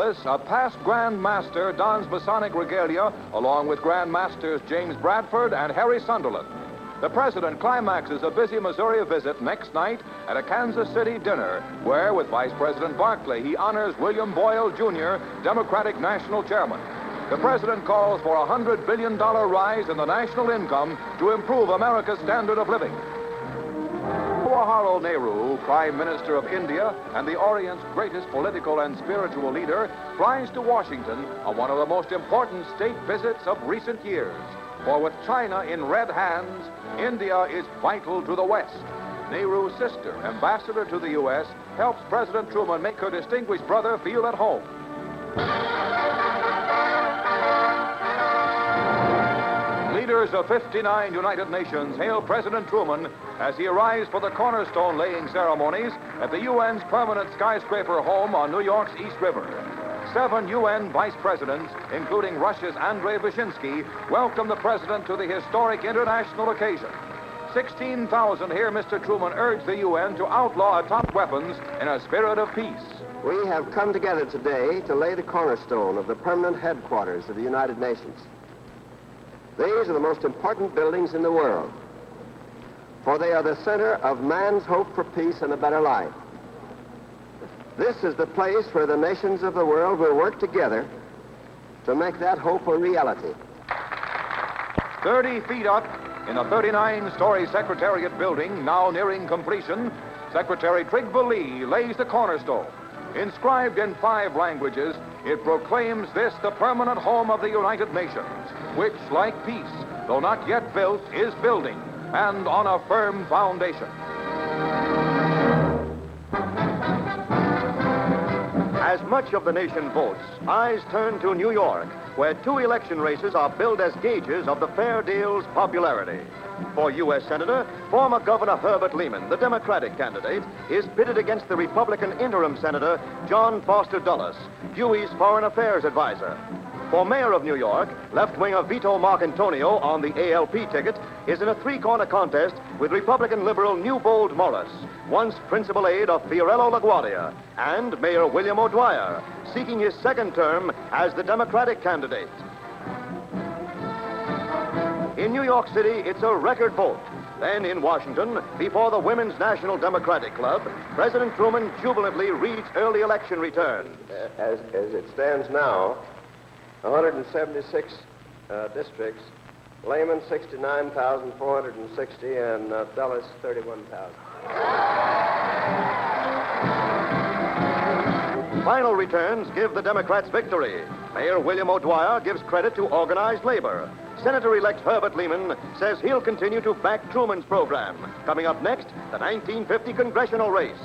Dallas, a past Grand Master dons Masonic regalia along with Grand Masters James Bradford and Harry Sunderland. The president climaxes a busy Missouri visit next night at a Kansas City dinner where, with Vice President Barclay, he honors William Boyle, Jr., Democratic National Chairman. The president calls for a $100 billion rise in the national income to improve America's standard of living. Jawaharlal Nehru, Prime Minister of India and the Orient's greatest political and spiritual leader, flies to Washington on one of the most important state visits of recent years. For with China in red hands, India is vital to the West. Nehru's sister, ambassador to the U.S., helps President Truman make her distinguished brother feel at home. Leaders of 59 United Nations hail President Truman as he arrives for the cornerstone laying ceremonies at the UN's permanent skyscraper home on New York's East River. 7 UN vice presidents, including Russia's Andrei Vyshinsky, welcome the president to the historic international occasion. 16,000 hear Mr. Truman urge the UN to outlaw atomic weapons in a spirit of peace. We have come together today to lay the cornerstone of the permanent headquarters of the United Nations. These are the most important buildings in the world, for they are the center of man's hope for peace and a better life. This is the place where the nations of the world will work together to make that hope a reality. 30 feet up in a 39-story Secretariat building, now nearing completion, Secretary Trygve Lie lays the cornerstone. Inscribed in 5 languages, it proclaims this the permanent home of the United Nations, which, like peace, though not yet built, is building, and on a firm foundation. As much of the nation votes, eyes turn to New York, where 2 election races are billed as gauges of the fair deal's popularity. For U.S. Senator, former Governor Herbert Lehman, the Democratic candidate, is pitted against the Republican interim Senator John Foster Dulles, Dewey's foreign affairs advisor. For mayor of New York, left-winger Vito Marcantonio on the ALP ticket is in a 3-corner contest with Republican liberal Newbold Morris, once principal aide of Fiorello LaGuardia, and Mayor William O'Dwyer, seeking his 2nd term as the Democratic candidate. In New York City, it's a record vote. Then in Washington, before the Women's National Democratic Club, President Truman jubilantly reads early election returns. As it stands now, 176 districts, Lehman 69,460 and Dulles 31,000. Final returns give the Democrats victory. Mayor William O'Dwyer gives credit to organized labor. Senator-elect Herbert Lehman says he'll continue to back Truman's program. Coming up next, the 1950 congressional race.